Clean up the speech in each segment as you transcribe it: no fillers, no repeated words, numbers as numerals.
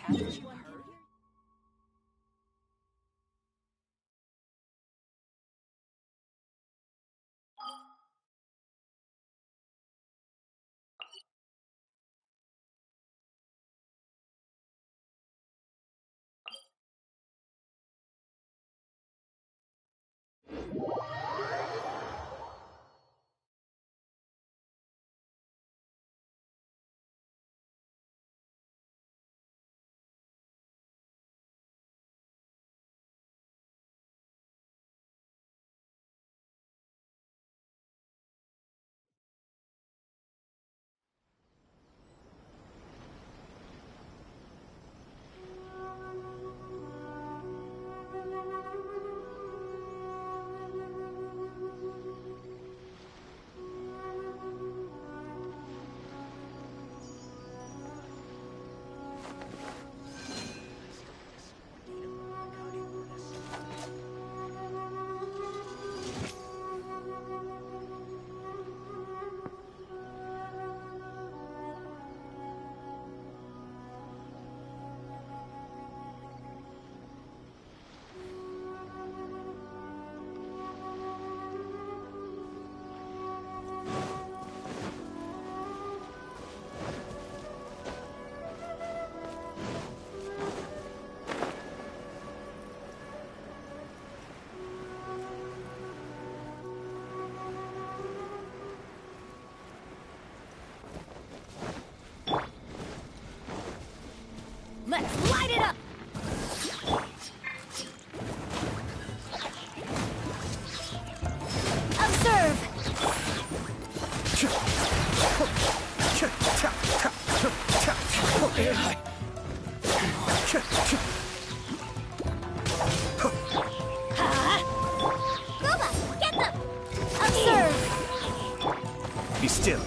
Haven't you heard? Let's light it up! Observe! Robot, get them! Observe! Be still.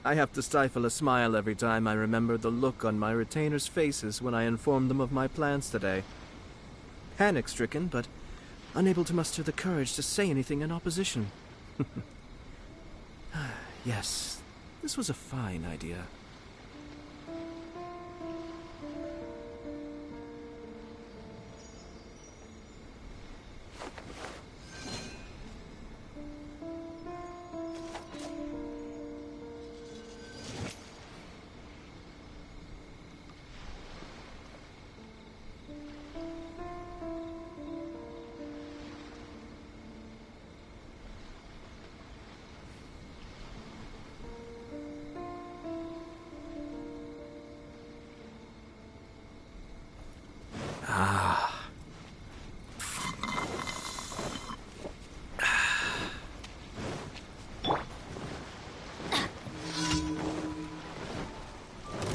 I have to stifle a smile every time I remember the look on my retainers' faces when I informed them of my plans today. Panic-stricken, but unable to muster the courage to say anything in opposition. Yes, this was a fine idea.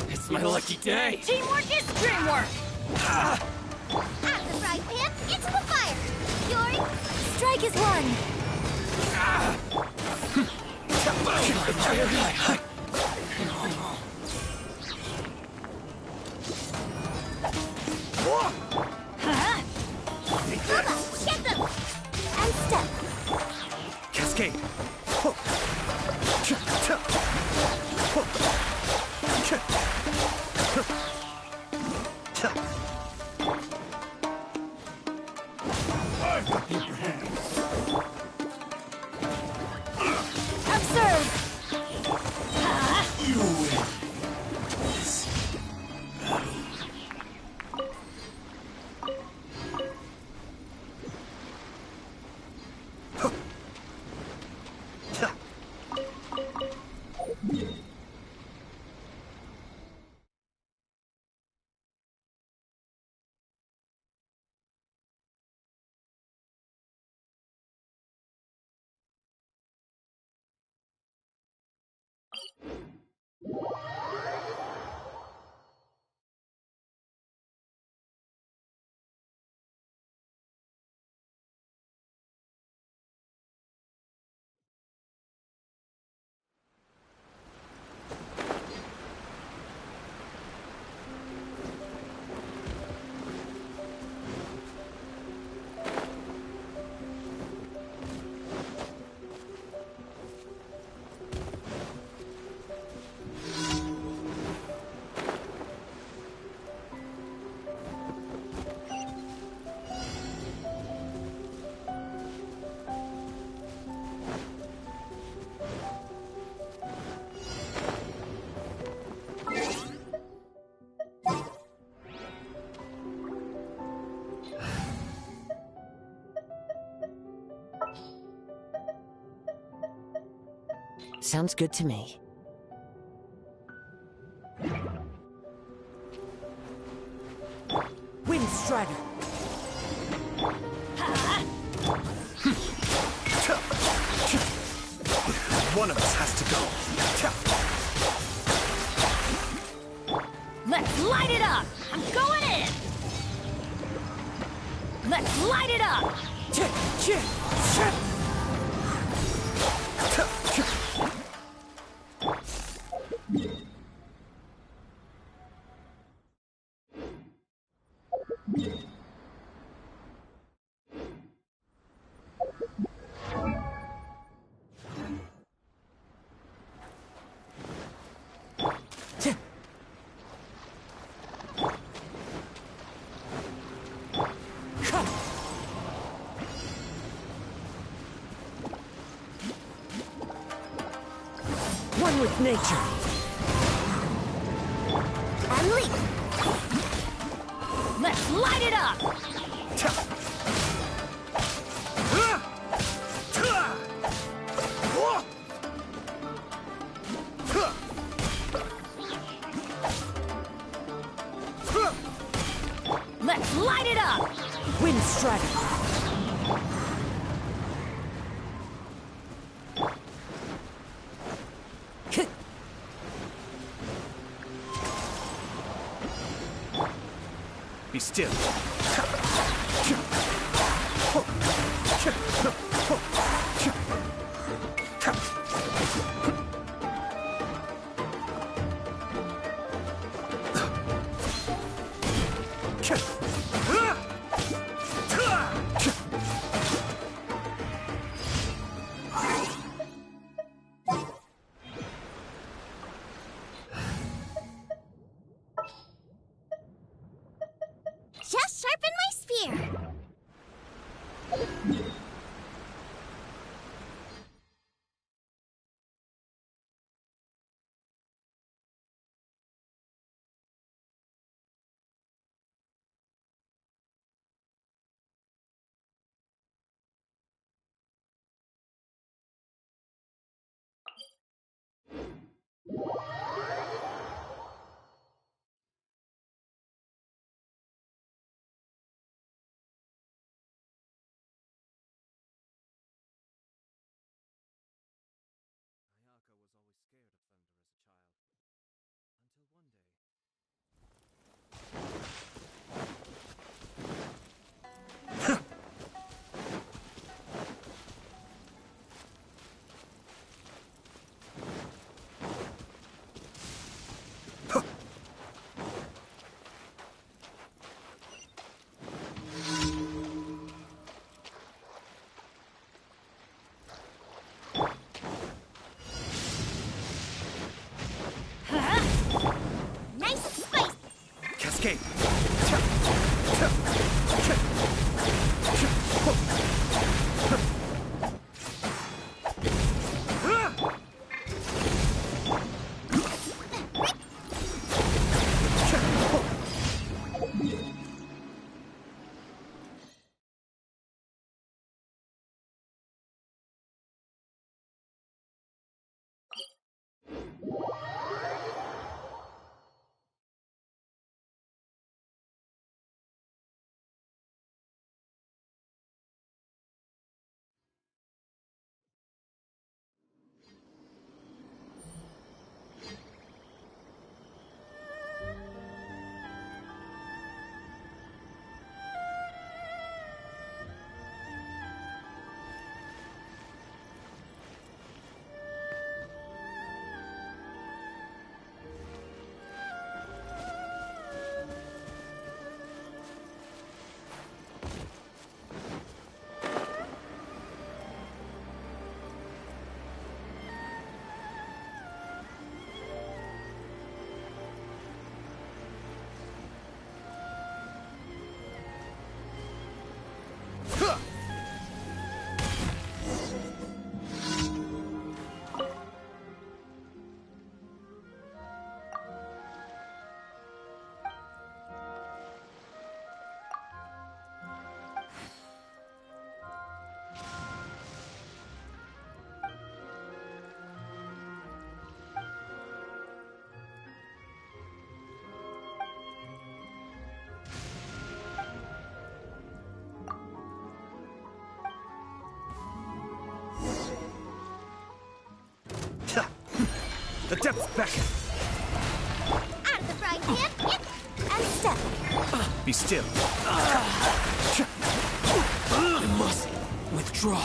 It's my lucky day. Teamwork is dreamwork! At the frying pan, into the fire! Yori, Strike is one! Robot, get them! And step! Cascade! Observe! Sounds good to me. Wind Strider! One of us has to go. Let's light it up! I'm going in! Let's light it up! One with nature! And leap! Let's light it up! Let's light it up! Wind Strider! Be still. Just sharpen my spear. Ayaka was always scared of thunder as a child. Until one day... Nice spice. Cascade! The depths beckon. Out of the frying pan, and step. Be still. I must withdraw.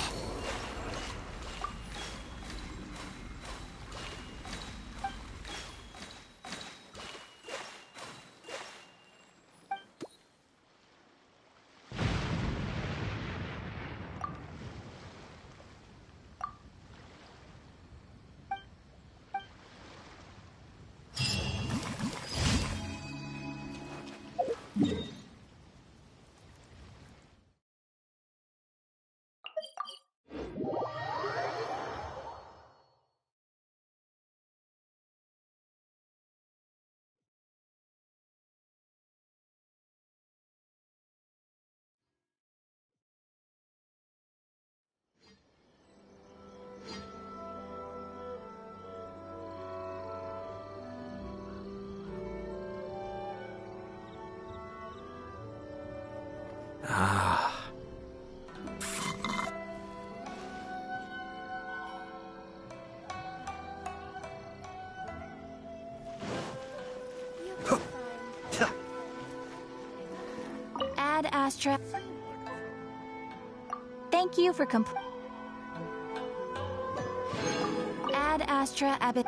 Ad Astra. Thank you for Ad Astra Abbott.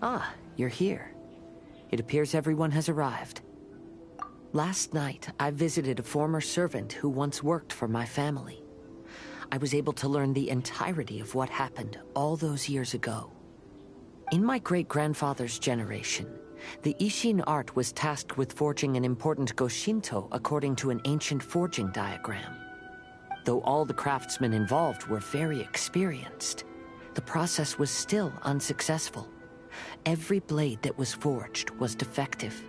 Ah, you're here. It appears everyone has arrived. Last night, I visited a former servant who once worked for my family. I was able to learn the entirety of what happened all those years ago. In my great-grandfather's generation, the Ishin art was tasked with forging an important Goshinto according to an ancient forging diagram. Though all the craftsmen involved were very experienced, the process was still unsuccessful. Every blade that was forged was defective.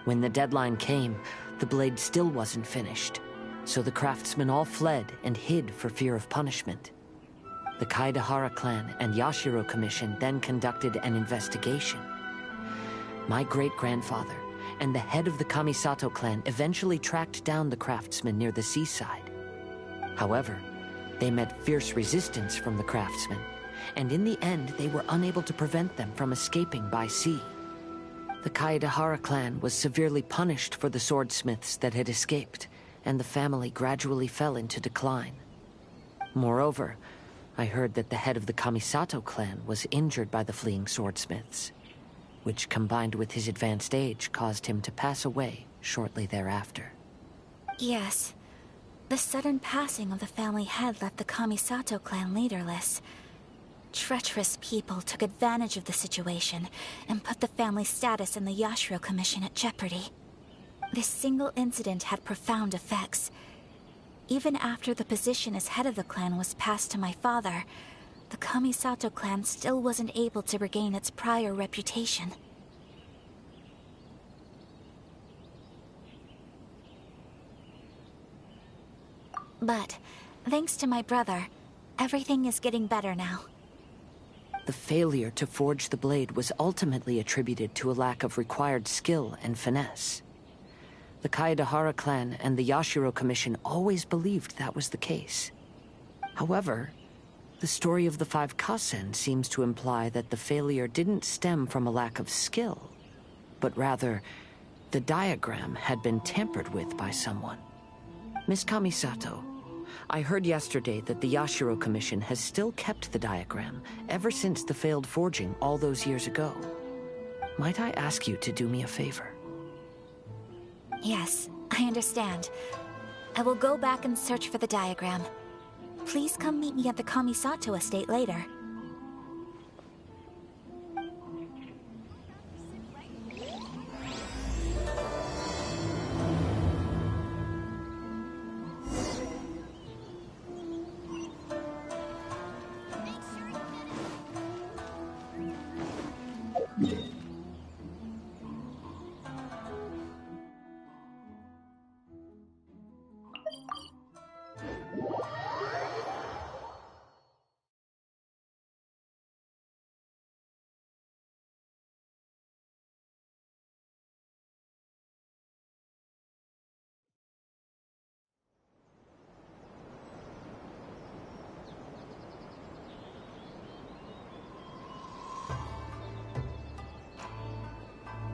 When the deadline came, the blade still wasn't finished, so the craftsmen all fled and hid for fear of punishment. The HAHAHAAH clan and Yashiro Commission then conducted an investigation. My great-grandfather and the head of the Kamisato clan eventually tracked down the craftsmen near the seaside. However, they met fierce resistance from the craftsmen, and in the end they were unable to prevent them from escaping by sea. The HAHAHAAH clan was severely punished for the swordsmiths that had escaped, and the family gradually fell into decline. Moreover, I heard that the head of the Kamisato clan was injured by the fleeing swordsmiths, which combined with his advanced age caused him to pass away shortly thereafter. Yes. The sudden passing of the family head left the Kamisato clan leaderless. Treacherous people took advantage of the situation and put the family's status in the Yashiro Commission at jeopardy. This single incident had profound effects. Even after the position as head of the clan was passed to my father, the Kamisato clan still wasn't able to regain its prior reputation. But, thanks to my brother, everything is getting better now. The failure to forge the blade was ultimately attributed to a lack of required skill and finesse. The HAHAHAAH clan and the Yashiro Commission always believed that was the case. However, the story of the 5 Kasen seems to imply that the failure didn't stem from a lack of skill, but rather, the diagram had been tampered with by someone. Miss Kamisato, I heard yesterday that the Yashiro Commission has still kept the diagram ever since the failed forging all those years ago. Might I ask you to do me a favor? Yes, I understand. I will go back and search for the diagram. Please come meet me at the Kamisato estate later.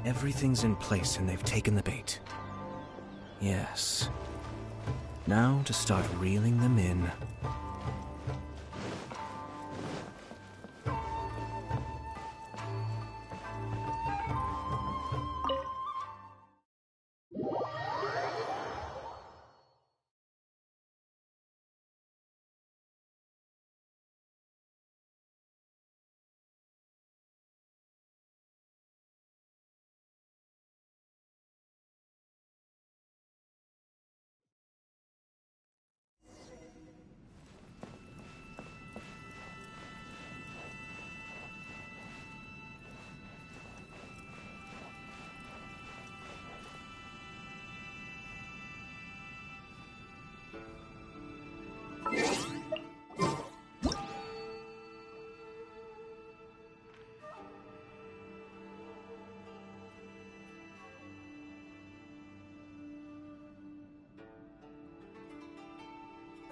Everything's in place and they've taken the bait. Yes. Now to start reeling them in.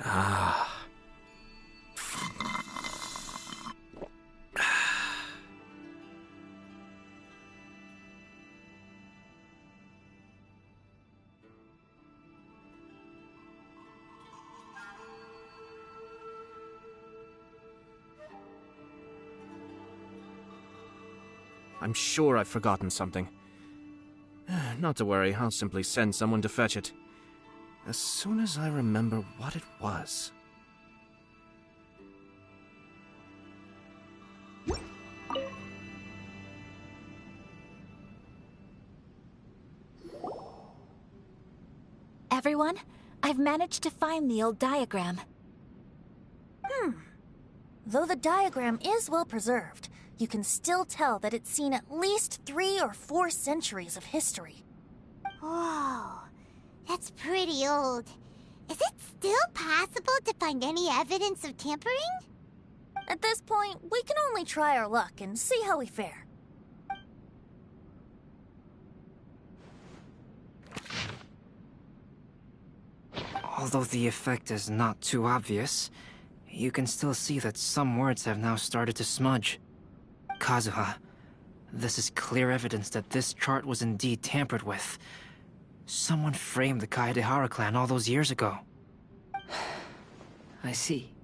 Ah. I'm sure I've forgotten something. Not to worry, I'll simply send someone to fetch it. As soon as I remember what it was. Everyone, I've managed to find the old diagram. Though the diagram is well preserved, you can still tell that it's seen at least 3 or 4 centuries of history. Whoa, that's pretty old. Is it still possible to find any evidence of tampering? At this point, we can only try our luck and see how we fare. Although the effect is not too obvious, you can still see that some words have now started to smudge. Kazuha, this is clear evidence that this chart was indeed tampered with. Someone framed the Kaedehara clan all those years ago. I see.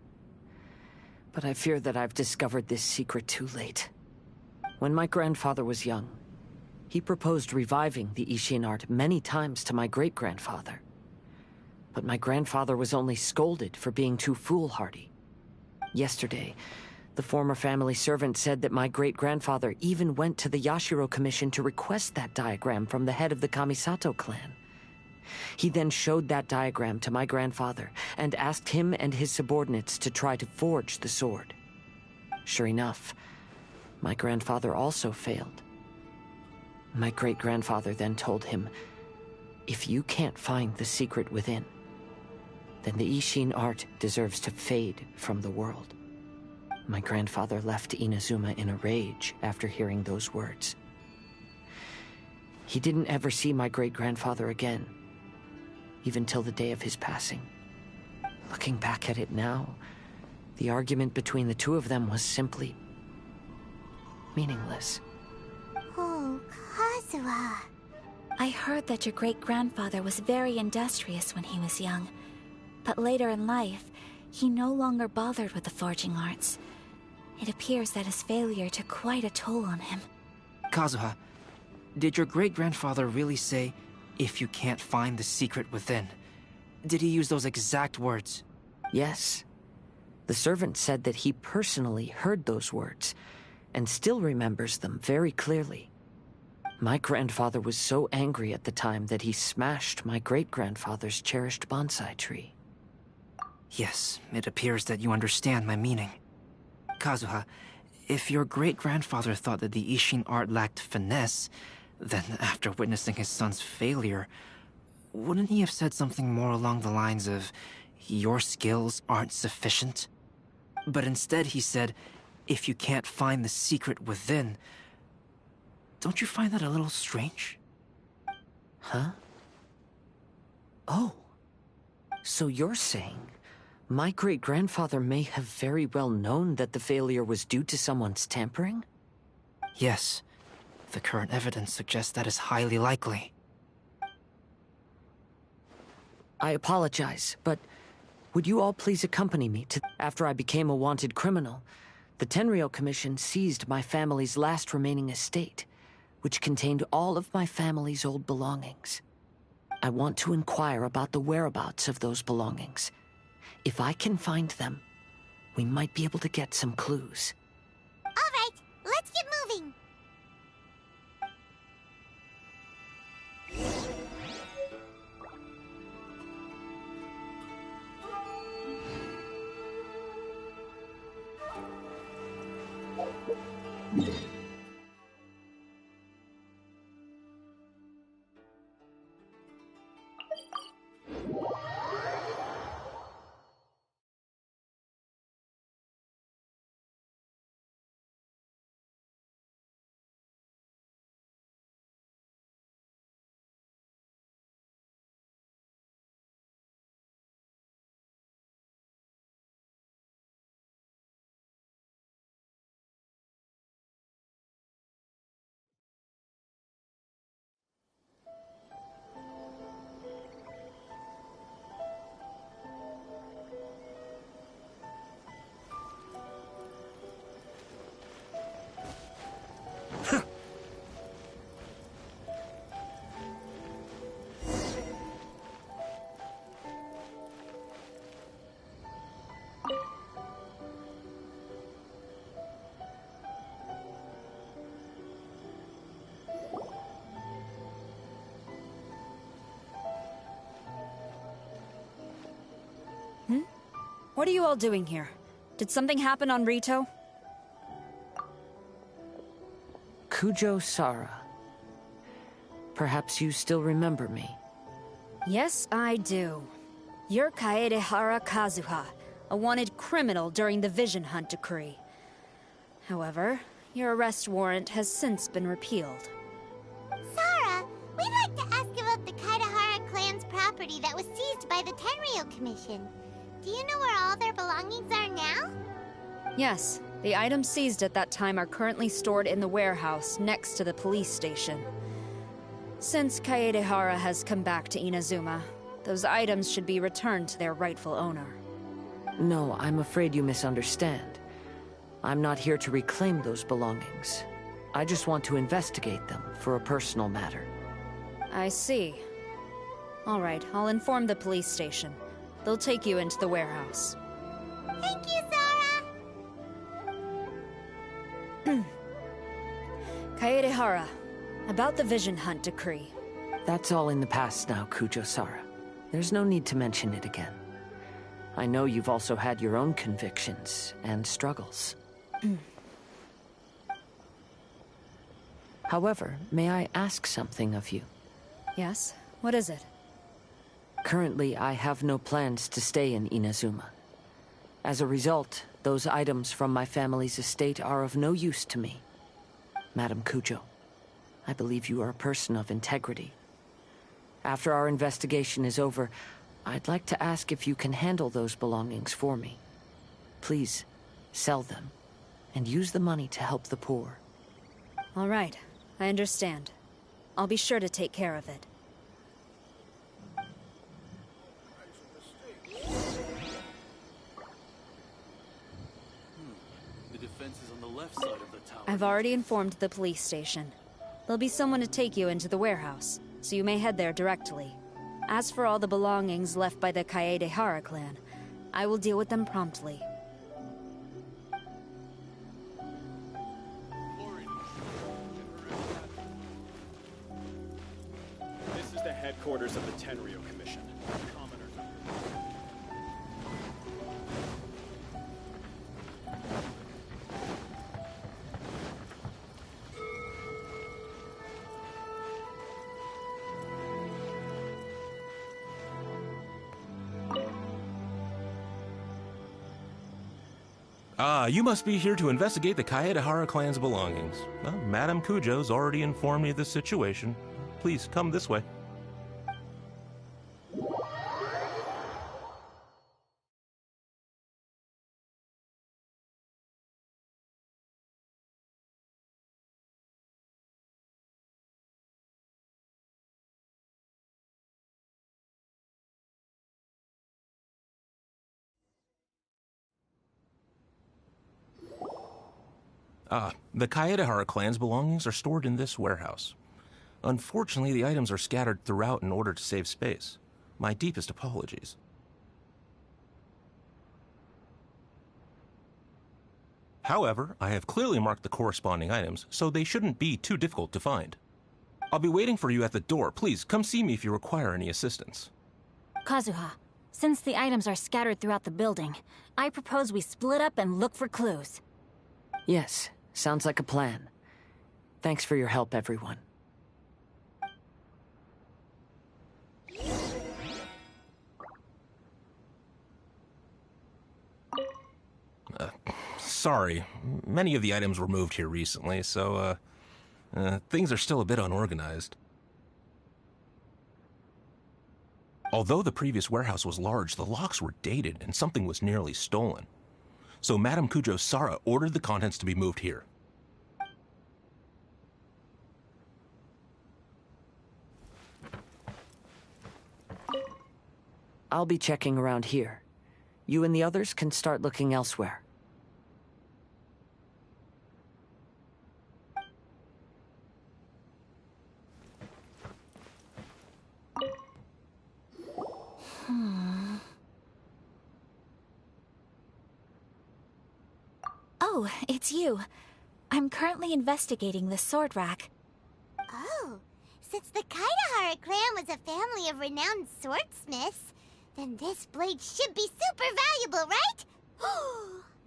But I fear that I've discovered this secret too late. When my grandfather was young, he proposed reviving the Ishin art many times to my great-grandfather. But my grandfather was only scolded for being too foolhardy. Yesterday, the former family servant said that my great-grandfather even went to the Yashiro Commission to request that diagram from the head of the Kamisato clan. He then showed that diagram to my grandfather and asked him and his subordinates to try to forge the sword. Sure enough, my grandfather also failed. My great-grandfather then told him, "If you can't find the secret within, then the Ishin art deserves to fade from the world." My grandfather left Inazuma in a rage after hearing those words. He didn't ever see my great-grandfather again, even till the day of his passing. Looking back at it now, The argument between the two of them was simply meaningless. Oh, Kazuha. I heard that your great-grandfather was very industrious when he was young, but later in life, he no longer bothered with the forging arts. It appears that his failure took quite a toll on him. Kazuha, did your great-grandfather really say, "If you can't find the secret within"? Did he use those exact words? Yes. The servant said that he personally heard those words, and still remembers them very clearly. My grandfather was so angry at the time that he smashed my great-grandfather's cherished bonsai tree. Yes, it appears that you understand my meaning. Kazuha, if your great-grandfather thought that the Ishin art lacked finesse, then after witnessing his son's failure, wouldn't he have said something more along the lines of, "Your skills aren't sufficient"? But instead he said, "If you can't find the secret within." Don't you find that a little strange? Huh? Oh. So you're saying my great-grandfather may have very well known that the failure was due to someone's tampering? Yes. The current evidence suggests that is highly likely. I apologize, but would you all please accompany me to... After I became a wanted criminal, the Tenryou Commission seized my family's last remaining estate, which contained all of my family's old belongings. I want to inquire about the whereabouts of those belongings. If I can find them, we might be able to get some clues. All right, let's get moving. What are you all doing here? Did something happen on Rito? Kujo Sara. Perhaps you still remember me. Yes, I do. You're Kaedehara Kazuha, a wanted criminal during the Vision Hunt decree. However, your arrest warrant has since been repealed. Sarah, we'd like to ask about the Kaedehara clan's property that was seized by the Tenryou Commission. Do you know where all their belongings are now? Yes, the items seized at that time are currently stored in the warehouse next to the police station. Since Kaedehara has come back to Inazuma, those items should be returned to their rightful owner. No, I'm afraid you misunderstand. I'm not here to reclaim those belongings. I just want to investigate them for a personal matter. I see. All right, I'll inform the police station. They'll take you into the warehouse. Thank you, Sarah! Kaedehara, about the Vision Hunt decree. That's all in the past now, Kujo Sara. There's no need to mention it again. I know you've also had your own convictions and struggles. However, may I ask something of you? Yes? What is it? Currently, I have no plans to stay in Inazuma. As a result, those items from my family's estate are of no use to me. Madam Kujo, I believe you are a person of integrity. After our investigation is over, I'd like to ask if you can handle those belongings for me. Please, sell them, and use the money to help the poor. All right, I understand. I'll be sure to take care of it. The defense is on the left side of the tower. I've already informed the police station. There'll be someone to take you into the warehouse, so you may head there directly. As for all the belongings left by the HAHAHAAH clan, I will deal with them promptly. This is the headquarters of the Tenryou Commission. Commoners are You must be here to investigate the HAHAHAAH clan's belongings. Well, Madame Kujo's already informed me of the situation. Please, come this way. The HAHAHAAH clan's belongings are stored in this warehouse. Unfortunately, the items are scattered throughout in order to save space. My deepest apologies. However, I have clearly marked the corresponding items, so they shouldn't be too difficult to find. I'll be waiting for you at the door. Please, come see me if you require any assistance. Kazuha, since the items are scattered throughout the building, I propose we split up and look for clues. Yes, sounds like a plan. Thanks for your help, everyone. Sorry. Many of the items were moved here recently, so, things are still a bit unorganized. Although the previous warehouse was large, the locks were dated and something was nearly stolen. So Madame Kujo Sara ordered the contents to be moved here. I'll be checking around here. You and the others can start looking elsewhere. Oh, it's you. I'm currently investigating the sword rack. Oh, since the HAHAHAAH clan was a family of renowned swordsmiths, then this blade should be super valuable, right?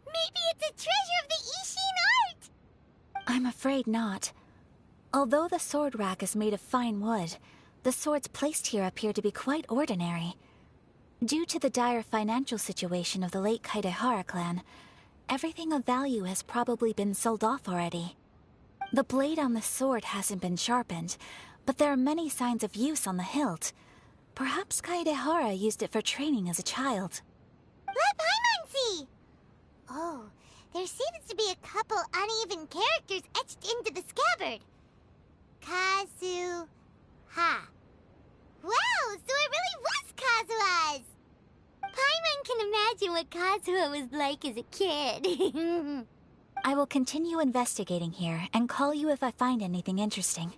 Maybe it's a treasure of the Ishin art! I'm afraid not. Although the sword rack is made of fine wood, the swords placed here appear to be quite ordinary. Due to the dire financial situation of the late HAHAHAAH clan, everything of value has probably been sold off already. The blade on the sword hasn't been sharpened, but there are many signs of use on the hilt. Perhaps HAHAHAAH used it for training as a child. Let Paimon see! Oh, there seems to be a couple uneven characters etched into the scabbard. Kazuha. Wow, so it really was Kazuha's! Paimon can imagine what Kazuha was like as a kid. I will continue investigating here and call you if I find anything interesting.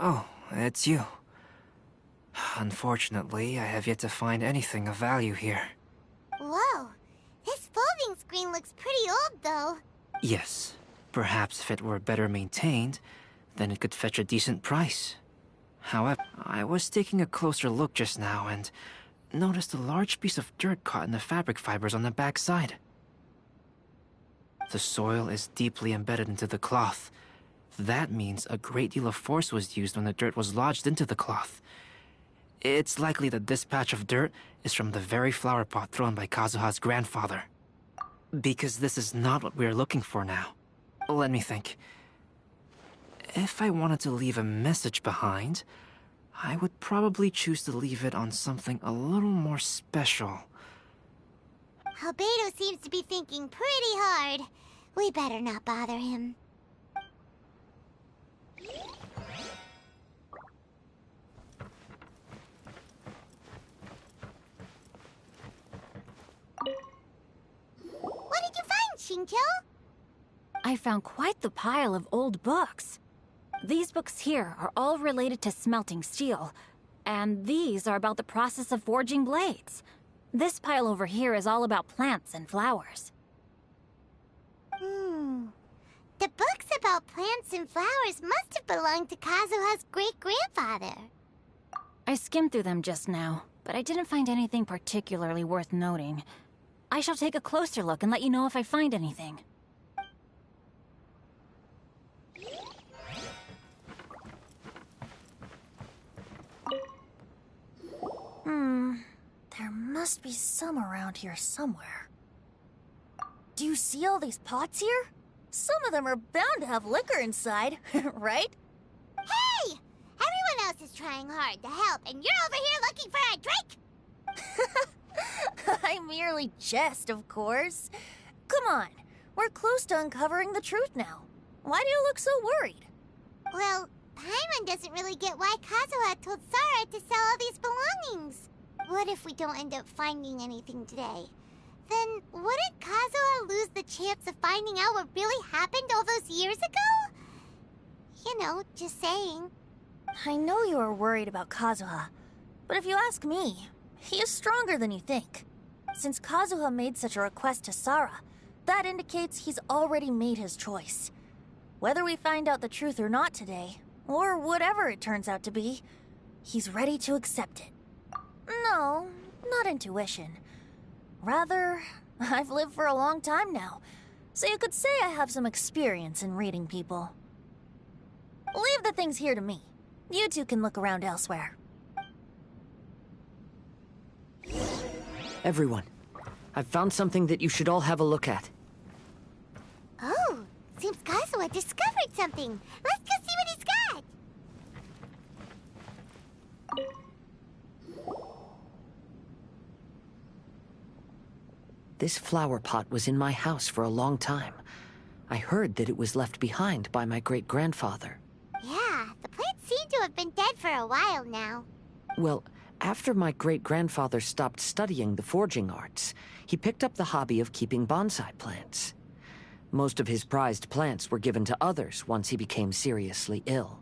Oh, it's you. Unfortunately, I have yet to find anything of value here. Whoa, this folding screen looks pretty old, though. Yes, perhaps if it were better maintained, then it could fetch a decent price. However, I was taking a closer look just now and noticed a large piece of dirt caught in the fabric fibers on the back side. The soil is deeply embedded into the cloth. That means a great deal of force was used when the dirt was lodged into the cloth. It's likely that this patch of dirt is from the very flower pot thrown by Kazuha's grandfather. Because this is not what we're looking for now. Let me think. If I wanted to leave a message behind, I would probably choose to leave it on something a little more special. Albedo seems to be thinking pretty hard. We better not bother him. What did you find, Shinkyo? I found quite the pile of old books. These books here are all related to smelting steel, and these are about the process of forging blades. This pile over here is all about plants and flowers. The books about plants and flowers must have belonged to Kazuha's great-grandfather. I skimmed through them just now, but I didn't find anything particularly worth noting. I shall take a closer look and let you know if I find anything. There must be some around here somewhere. Do you see all these pots here? Some of them are bound to have liquor inside, right? Hey! Everyone else is trying hard to help, and you're over here looking for a drink? I merely jest, of course. Come on, we're close to uncovering the truth now. Why do you look so worried? Well, Paimon doesn't really get why Kazuha told Sarah to sell all these belongings. What if we don't end up finding anything today? Then wouldn't Kazuha lose the chance of finding out what really happened all those years ago? You know, just saying. I know you are worried about Kazuha, but if you ask me, he is stronger than you think. Since Kazuha made such a request to Sarah, that indicates he's already made his choice. Whether we find out the truth or not today, or whatever it turns out to be, he's ready to accept it. No, not intuition. Rather, I've lived for a long time now, so you could say I have some experience in reading people. Leave the things here to me. You two can look around elsewhere. Everyone, I've found something that you should all have a look at. Oh, seems Kazuha discovered something. Let's go see what he's got. This flower pot was in my house for a long time. I heard that it was left behind by my great-grandfather. Yeah, the plants seem to have been dead for a while now. Well, after my great-grandfather stopped studying the forging arts, he picked up the hobby of keeping bonsai plants. Most of his prized plants were given to others once he became seriously ill.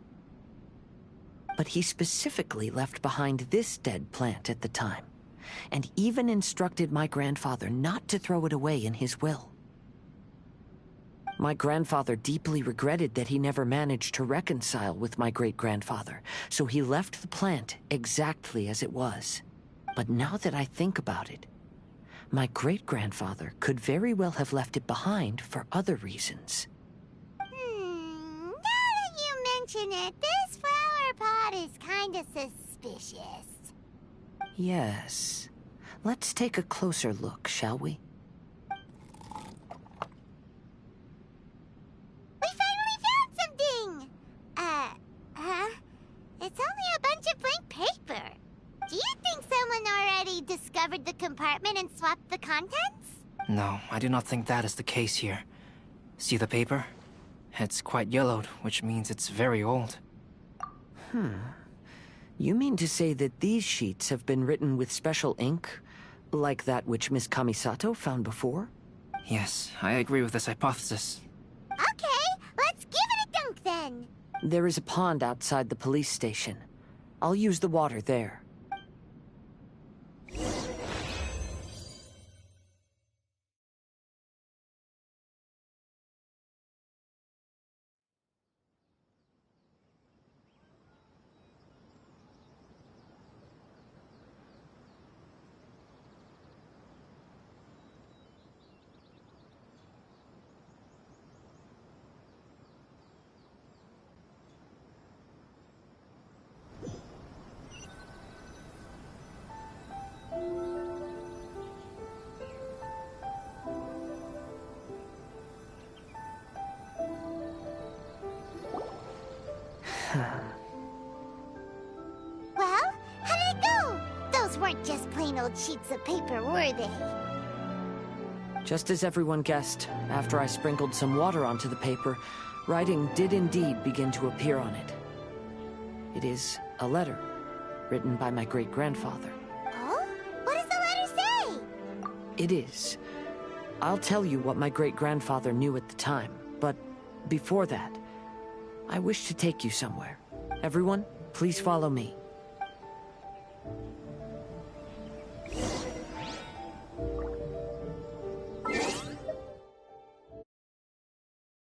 But he specifically left behind this dead plant at the time, and even instructed my grandfather not to throw it away in his will. My grandfather deeply regretted that he never managed to reconcile with my great-grandfather, so he left the plant exactly as it was. But now that I think about it, my great-grandfather could very well have left it behind for other reasons. Now that you mention it, this flower pot is kinda suspicious. Yes. Let's take a closer look, shall we? We finally found something! It's only a bunch of blank paper. Do you think someone already discovered the compartment and swapped the contents? No, I do not think that is the case here. See the paper? It's quite yellowed, which means it's very old. You mean to say that these sheets have been written with special ink, like that which Miss Kamisato found before? Yes, I agree with this hypothesis. Okay, let's give it a dunk then. There is a pond outside the police station. I'll use the water there. weren't just plain old sheets of paper, were they? Just as everyone guessed, after I sprinkled some water onto the paper, writing did indeed begin to appear on it. It is a letter, written by my great-grandfather. Oh? What does the letter say? It is. I'll tell you what my great-grandfather knew at the time, but before that, I wish to take you somewhere. Everyone, please follow me.